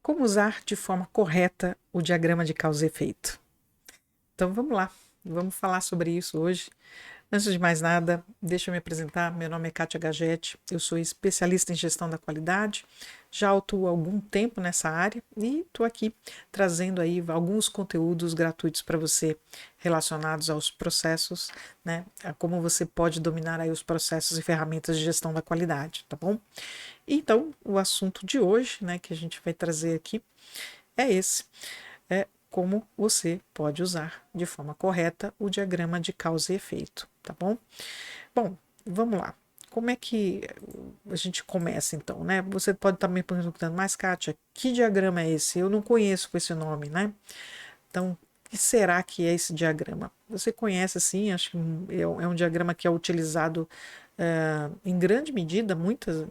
Como usar de forma correta o diagrama de causa e efeito? Então vamos lá, vamos falar sobre isso hoje. Antes de mais nada, deixa eu me apresentar. Meu nome é Kátia Gagete, eu sou especialista em gestão da qualidade, já atuo há algum tempo nessa área e estou aqui trazendo aí alguns conteúdos gratuitos para você relacionados aos processos, né? A como você pode dominar aí os processos e ferramentas de gestão da qualidade, tá bom? Então, o assunto de hoje, né, que a gente vai trazer aqui é esse. É como você pode usar de forma correta o diagrama de causa e efeito, tá bom? Bom, vamos lá. Como é que a gente começa então, né? Você pode estar me perguntando, mas Kátia, que diagrama é esse? Eu não conheço com esse nome, né? Então, o que será que é esse diagrama? Você conhece assim, acho que é um diagrama que é utilizado em grande medida, muitas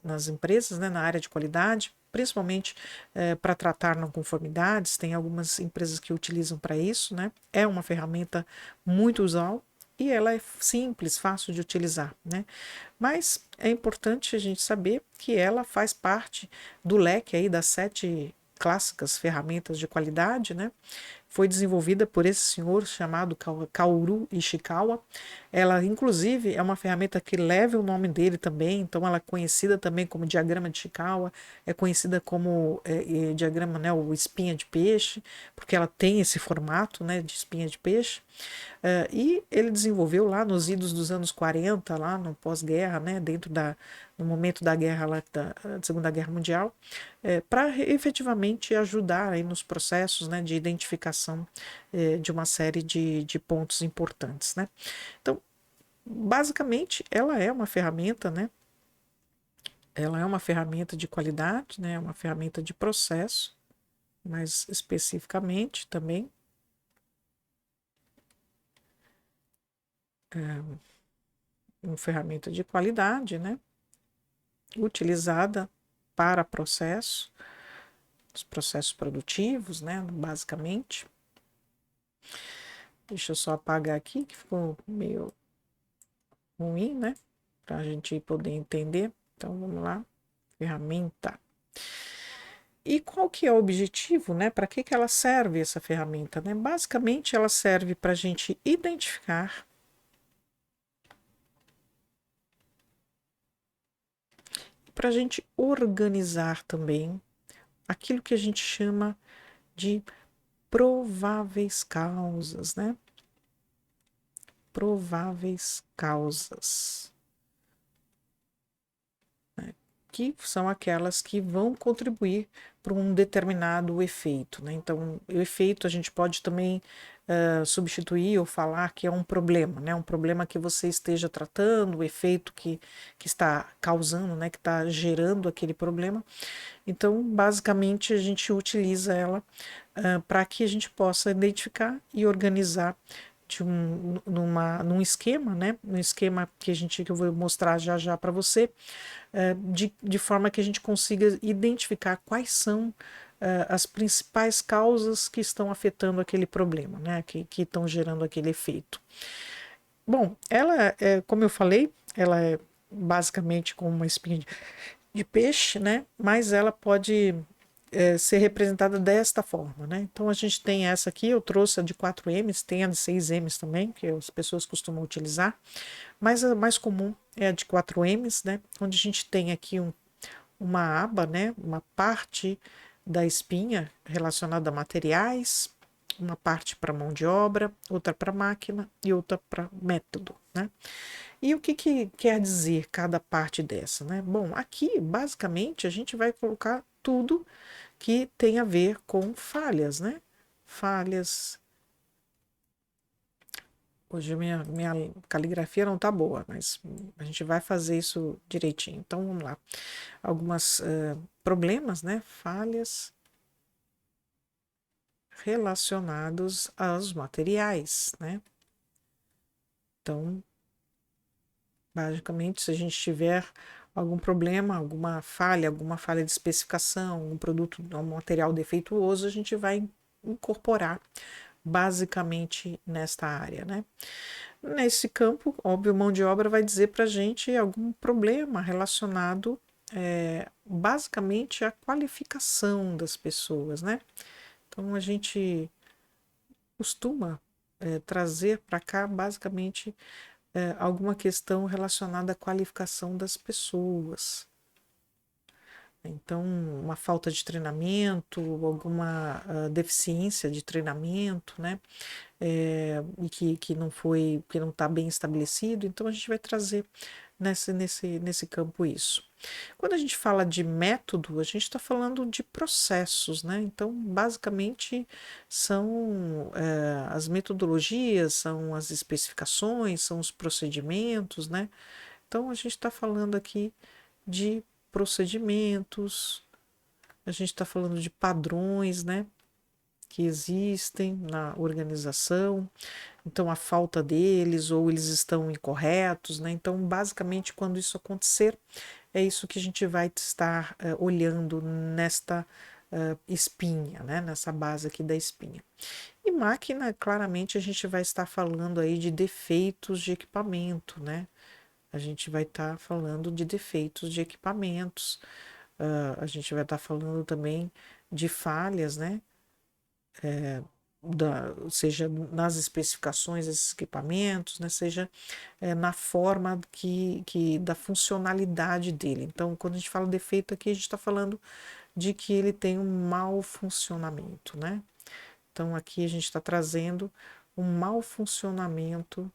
nas empresas, né, na área de qualidade, principalmente para tratar não conformidades, tem algumas empresas que utilizam para isso, né? É uma ferramenta muito usual e ela é simples, fácil de utilizar, né? Mas é importante a gente saber que ela faz parte do leque aí das 7 clássicas ferramentas de qualidade, né? Foi desenvolvida por esse senhor chamado Kaoru Ishikawa. Ela, inclusive, é uma ferramenta que leva o nome dele também, então ela é conhecida também como diagrama de Ishikawa, é conhecida como diagrama, né, o espinha de peixe, porque ela tem esse formato, né, de espinha de peixe. E ele desenvolveu lá nos idos dos anos 40, lá no pós-guerra, né, no momento da guerra lá, da Segunda Guerra Mundial, para efetivamente ajudar aí nos processos, né, de identificação de uma série de pontos importantes, né. Então, basicamente, ela é uma ferramenta, né, ela é uma ferramenta de qualidade, né, uma ferramenta de processo, mais especificamente também, uma ferramenta de qualidade, né, utilizada para processo, os processos produtivos, né, basicamente. Deixa eu só apagar aqui, que ficou meio ruim, né, para a gente poder entender. Então, vamos lá, ferramenta. E qual que é o objetivo, né? Para que ela serve essa ferramenta, né? Basicamente, ela serve para a gente identificar, para a gente organizar também aquilo que a gente chama de prováveis causas, né? Prováveis causas, que são aquelas que vão contribuir para um determinado efeito, né? Então, o efeito a gente pode também substituir ou falar que é um problema, né? Um problema que você esteja tratando, o efeito que está causando, né? Que está gerando aquele problema. Então, basicamente, a gente utiliza ela para que a gente possa identificar e organizar num esquema, né? Um esquema que eu vou mostrar já já para você, de forma que a gente consiga identificar quais são as principais causas que estão afetando aquele problema, né? Que estão gerando aquele efeito. Bom, ela é, como eu falei, ela é basicamente como uma espinha de peixe, né? Mas ela pode ser representada desta forma, né? Então a gente tem essa aqui, eu trouxe a de 4Ms, tem a de 6Ms também, que as pessoas costumam utilizar, mas a mais comum é a de 4Ms, né? Onde a gente tem aqui uma aba, né? Uma parte da espinha relacionada a materiais, uma parte para mão de obra, outra para máquina e outra para método, né? E o que quer dizer cada parte dessa, né? Bom, aqui basicamente a gente vai colocar tudo que tem a ver com falhas, né? Falhas. Hoje minha caligrafia não tá boa, mas a gente vai fazer isso direitinho. Então vamos lá. Algumas problemas, né? Falhas relacionados aos materiais, né? Então, basicamente, se a gente tiver algum problema, alguma falha de especificação, um produto, um material defeituoso, a gente vai incorporar basicamente nesta área, né? Nesse campo, óbvio, mão de obra vai dizer para a gente algum problema relacionado basicamente a qualificação das pessoas, né? Então a gente costuma trazer para cá basicamente alguma questão relacionada à qualificação das pessoas. Então, uma falta de treinamento, alguma deficiência de treinamento, né? E que não foi, que não está bem estabelecido, então a gente vai trazer nesse campo isso. Quando a gente fala de método, a gente está falando de processos, né? Então, basicamente, são as metodologias, são as especificações, são os procedimentos, né? Então, a gente está falando aqui de procedimentos, a gente está falando de padrões, né? Que existem na organização, então a falta deles ou eles estão incorretos, né? Então, basicamente, quando isso acontecer, é isso que a gente vai estar olhando nesta espinha, né? Nessa base aqui da espinha. E máquina, claramente, a gente vai estar falando aí de defeitos de equipamento, né? A gente vai estar falando de defeitos de equipamentos, a gente vai estar falando também de falhas, né? Seja nas especificações desses equipamentos, né, seja na forma da funcionalidade dele. Então, quando a gente fala defeito aqui, a gente está falando de que ele tem um mau funcionamento, né? Então, aqui a gente está trazendo um mau funcionamento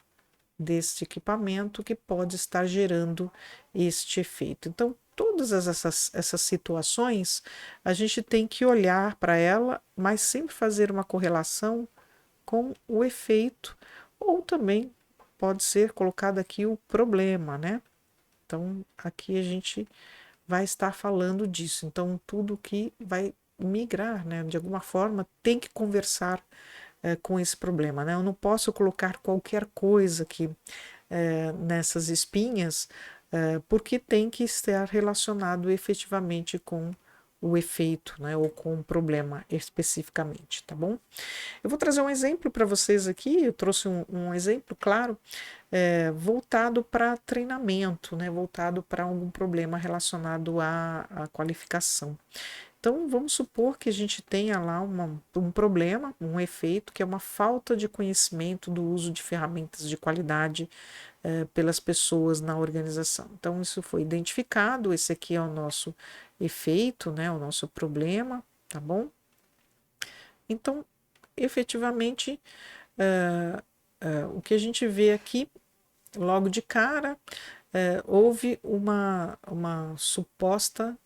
deste equipamento que pode estar gerando este efeito. Então, todas essas situações, a gente tem que olhar para ela, mas sempre fazer uma correlação com o efeito, ou também pode ser colocado aqui o problema, né? Então, aqui a gente vai estar falando disso. Então, tudo que vai migrar, né, de alguma forma, tem que conversar com esse problema, né? Eu não posso colocar qualquer coisa aqui nessas espinhas, porque tem que estar relacionado efetivamente com o efeito, né, ou com o problema especificamente, tá bom? Eu vou trazer um exemplo para vocês aqui, eu trouxe um exemplo, claro, voltado para treinamento, né, voltado para algum problema relacionado à qualificação. Então, vamos supor que a gente tenha lá um problema, um efeito, que é uma falta de conhecimento do uso de ferramentas de qualidade pelas pessoas na organização. Então, isso foi identificado, esse aqui é o nosso efeito, né, o nosso problema, tá bom? Então, efetivamente, o que a gente vê aqui, logo de cara, houve uma suposta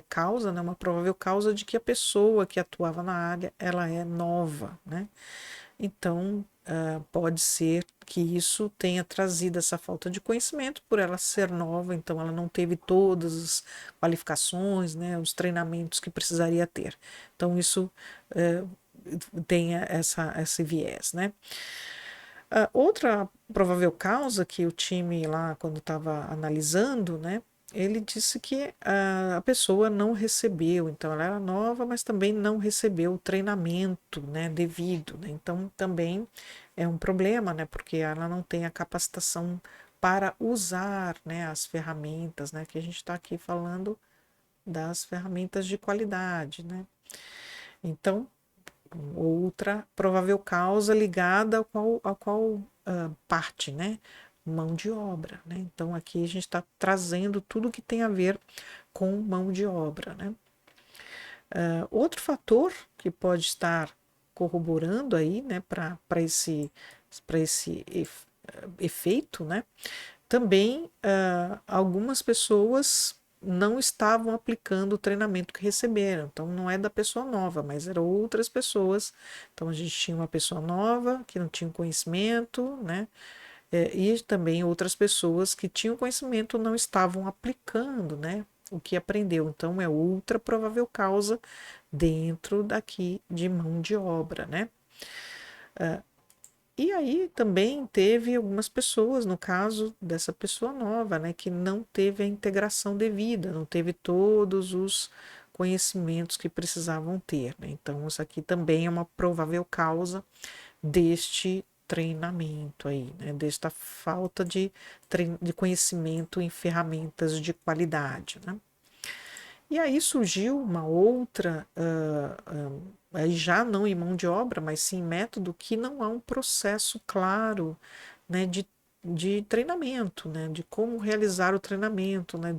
causa, né, uma provável causa de que a pessoa que atuava na área, ela é nova, né? Então, pode ser que isso tenha trazido essa falta de conhecimento por ela ser nova, então ela não teve todas as qualificações, né, os treinamentos que precisaria ter. Então, isso tem esse viés, né? Outra provável causa que o time lá, quando estava analisando, né, ele disse que a pessoa não recebeu, então ela era nova, mas também não recebeu o treinamento, né, devido, né? Então também é um problema, né, porque ela não tem a capacitação para usar, né, as ferramentas, né, que a gente está aqui falando das ferramentas de qualidade, né? Então, outra provável causa ligada a qual parte, né? Mão de obra, né? Então aqui a gente está trazendo tudo que tem a ver com mão de obra, né? Outro fator que pode estar corroborando aí, né, para esse efeito, né? Também algumas pessoas não estavam aplicando o treinamento que receberam. Então, não é da pessoa nova, mas eram outras pessoas. Então, a gente tinha uma pessoa nova que não tinha conhecimento, né? E também outras pessoas que tinham conhecimento não estavam aplicando, né? O que aprendeu. Então, é outra provável causa dentro daqui de mão de obra, né? E aí também teve algumas pessoas, no caso dessa pessoa nova, né, que não teve a integração devida, não teve todos os conhecimentos que precisavam ter, né? Então, isso aqui também é uma provável causa deste treinamento aí, né, desta falta de conhecimento em ferramentas de qualidade, né? E aí surgiu uma outra, aí já não em mão de obra, mas sim em método, que não há um processo claro, né, de treinamento, né, de como realizar o treinamento, né,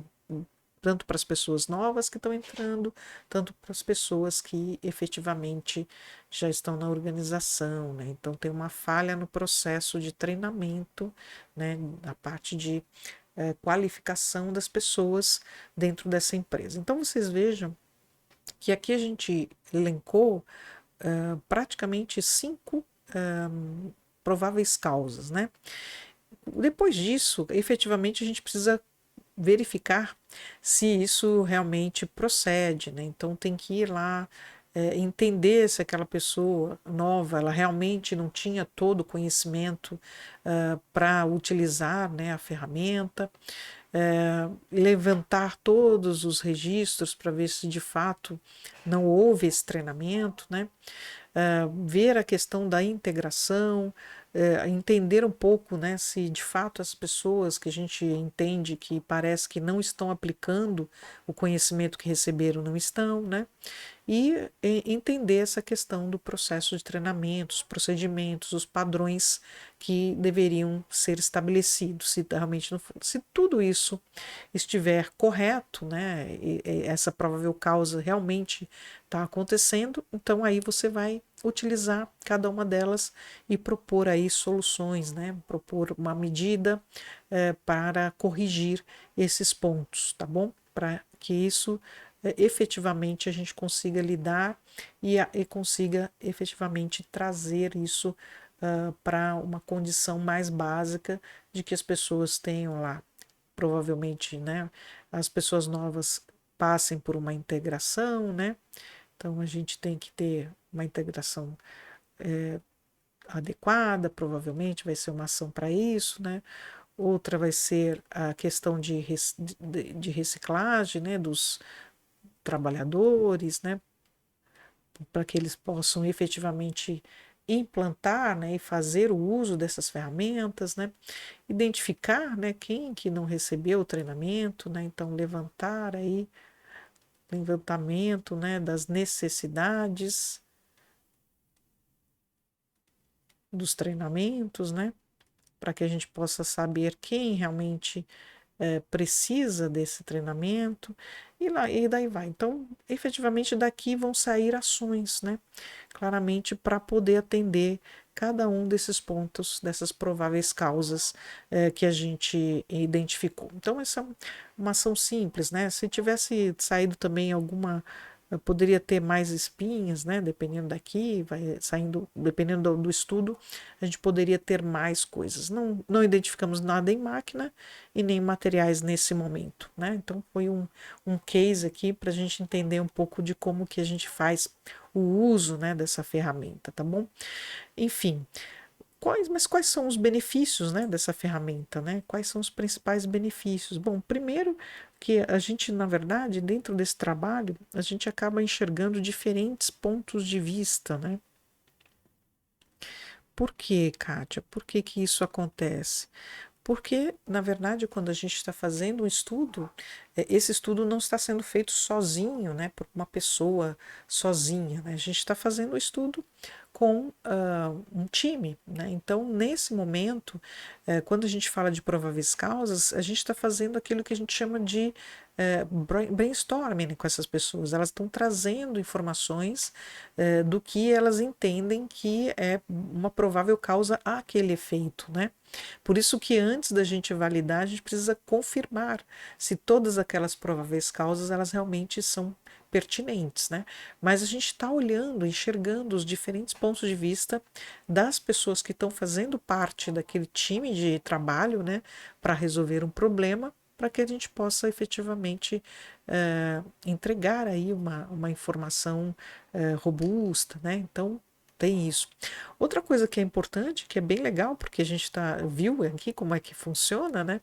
tanto para as pessoas novas que estão entrando, tanto para as pessoas que efetivamente já estão na organização, né? Então tem uma falha no processo de treinamento, né, da parte de qualificação das pessoas dentro dessa empresa. Então vocês vejam que aqui a gente elencou praticamente 5 prováveis causas, né? Depois disso, efetivamente a gente precisa verificar se isso realmente procede, né? Então tem que ir lá entender se aquela pessoa nova ela realmente não tinha todo o conhecimento para utilizar, né, a ferramenta, levantar todos os registros para ver se de fato não houve esse treinamento, né? Ver a questão da integração, entender um pouco, né, se de fato as pessoas que a gente entende que parece que não estão aplicando o conhecimento que receberam não estão, né? E entender essa questão do processo de treinamento, os procedimentos, os padrões que deveriam ser estabelecidos, se realmente não for, se tudo isso estiver correto, né, e essa provável causa realmente está acontecendo, então aí você vai utilizar cada uma delas e propor aí soluções, né, propor uma medida para corrigir esses pontos, tá bom? Para que isso efetivamente a gente consiga lidar e consiga efetivamente trazer isso para uma condição mais básica de que as pessoas tenham lá, provavelmente, né, as pessoas novas passem por uma integração, né? Então a gente tem que ter uma integração adequada, provavelmente vai ser uma ação para isso, né? Outra vai ser a questão de reciclagem, né, dos trabalhadores, né, para que eles possam efetivamente implantar, né, e fazer o uso dessas ferramentas, né, identificar, né, quem que não recebeu o treinamento, né, então levantamento, né, das necessidades dos treinamentos, né, para que a gente possa saber quem realmente precisa desse treinamento e daí vai. Então, efetivamente, daqui vão sair ações, né? Claramente para poder atender cada um desses pontos, dessas prováveis causas que a gente identificou. Então, essa é uma ação simples, né? Se tivesse saído também alguma poderia ter mais espinhas, né? Dependendo daqui, vai saindo, dependendo do estudo, a gente poderia ter mais coisas. Não identificamos nada em máquina e nem materiais nesse momento, né? Então foi um case aqui para a gente entender um pouco de como que a gente faz o uso, né, dessa ferramenta, tá bom? Enfim, mas quais são os benefícios, né, dessa ferramenta, né? Quais são os principais benefícios? Bom, primeiro que a gente, na verdade, dentro desse trabalho, a gente acaba enxergando diferentes pontos de vista, né? Por quê, Kátia? Por que que isso acontece? Porque, na verdade, quando a gente está fazendo um estudo, esse estudo não está sendo feito sozinho, né, por uma pessoa sozinha, né? A gente está fazendo o estudo com um time, né? Então, nesse momento, quando a gente fala de prováveis causas, a gente está fazendo aquilo que a gente chama de brainstorming com essas pessoas. Elas estão trazendo informações do que elas entendem que é uma provável causa àquele efeito, né? Por isso que antes da gente validar, a gente precisa confirmar se todas aquelas prováveis causas elas realmente são pertinentes, né? Mas a gente está olhando, enxergando os diferentes pontos de vista das pessoas que estão fazendo parte daquele time de trabalho, né, para resolver um problema, para que a gente possa efetivamente entregar aí uma informação robusta, né? Então tem isso. Outra coisa que é importante, que é bem legal, porque a gente viu aqui como é que funciona, né?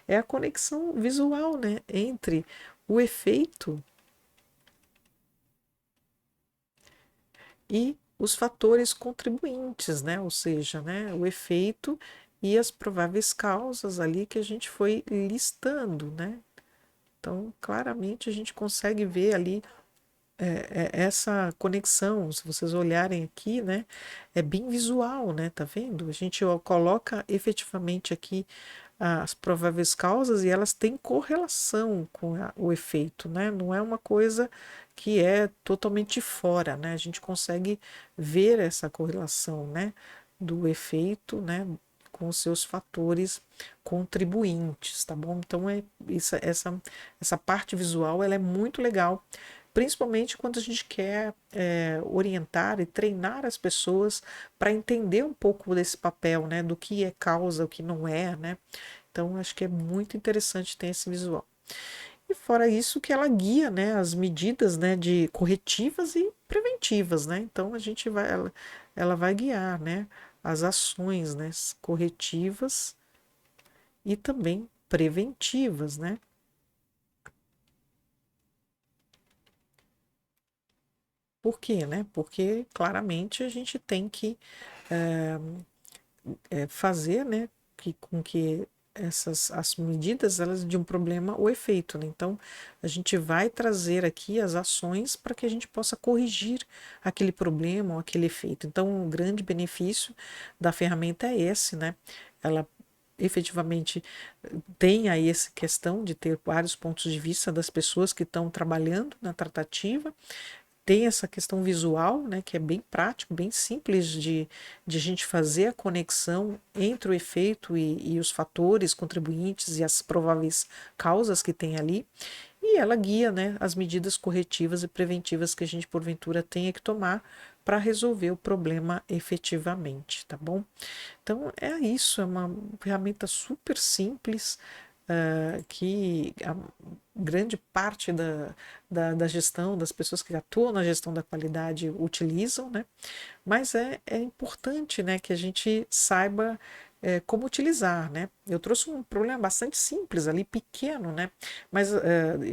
É a conexão visual, né? Entre o efeito e os fatores contribuintes, né? Ou seja, né, o efeito e as prováveis causas ali que a gente foi listando, né? Então, claramente a gente consegue ver ali essa conexão. Se vocês olharem aqui, né, é bem visual, né, tá vendo? A gente coloca efetivamente aqui as prováveis causas e elas têm correlação com o efeito, né? Não é uma coisa que é totalmente fora, né? A gente consegue ver essa correlação, né, do efeito, né, com os seus fatores contribuintes, tá bom? Então essa parte visual ela é muito legal, principalmente quando a gente quer orientar e treinar as pessoas para entender um pouco desse papel, né, do que é causa, o que não é, né? Então acho que é muito interessante ter esse visual. E fora isso que ela guia, né, as medidas, né, de corretivas e preventivas, né? Então a gente vai, ela vai guiar, né, as ações, né, corretivas e também preventivas, né? Por quê, né? Porque claramente a gente tem que fazer, né, com que as medidas elas de um problema o efeito, né? Então a gente vai trazer aqui as ações para que a gente possa corrigir aquele problema ou aquele efeito. Então o grande benefício da ferramenta é esse, né? Ela efetivamente tem aí essa questão de ter vários pontos de vista das pessoas que estão trabalhando na tratativa, tem essa questão visual, né, que é bem prático, bem simples de a gente fazer a conexão entre o efeito e os fatores contribuintes e as prováveis causas que tem ali. E ela guia, né, as medidas corretivas e preventivas que a gente, porventura, tenha que tomar para resolver o problema efetivamente, tá bom? Então é isso, é uma ferramenta super simples, que a grande parte da gestão, das pessoas que atuam na gestão da qualidade utilizam, né? Mas é importante, né, que a gente saiba como utilizar, né? Eu trouxe um problema bastante simples ali, pequeno, né? Mas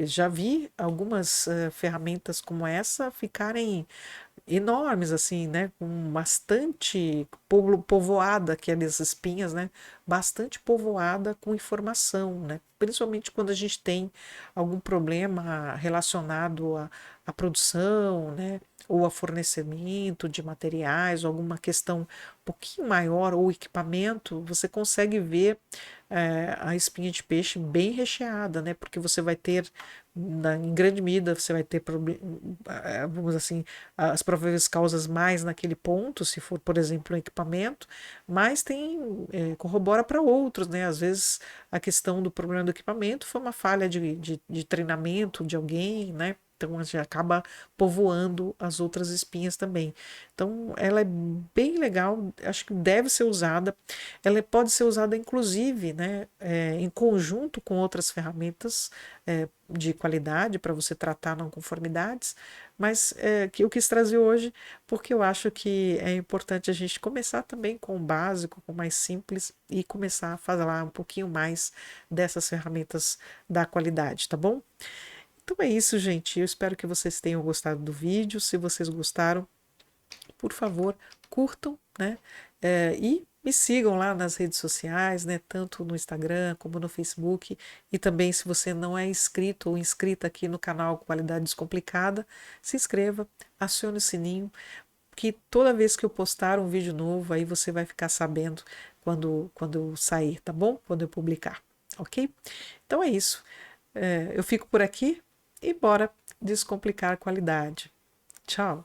já vi algumas ferramentas como essa ficarem enormes assim, né, com bastante povoada, aquelas espinhas, né, bastante povoada com informação, né, principalmente quando a gente tem algum problema relacionado à produção, né, ou a fornecimento de materiais, ou alguma questão um pouquinho maior, ou equipamento, você consegue ver a espinha de peixe bem recheada, né, porque você vai ter, em grande medida, você vai ter, vamos assim, as prováveis causas mais naquele ponto, se for, por exemplo, um equipamento, mas tem, corrobora para outros, né? Às vezes a questão do problema do equipamento foi uma falha de treinamento de alguém, né? Então a gente acaba povoando as outras espinhas também. Então ela é bem legal, acho que deve ser usada. Ela pode ser usada inclusive, né, em conjunto com outras ferramentas de qualidade para você tratar não conformidades, mas que eu quis trazer hoje porque eu acho que é importante a gente começar também com o básico, com o mais simples e começar a falar um pouquinho mais dessas ferramentas da qualidade, tá bom? Então é isso, gente. Eu espero que vocês tenham gostado do vídeo. Se vocês gostaram, por favor, curtam, né? E me sigam lá nas redes sociais, né? Tanto no Instagram como no Facebook. E também, se você não é inscrito ou inscrita aqui no canal Qualidade Descomplicada, se inscreva, acione o sininho, que toda vez que eu postar um vídeo novo, aí você vai ficar sabendo quando sair, tá bom? Quando eu publicar, ok? Então é isso. Eu fico por aqui e bora descomplicar a qualidade. Tchau!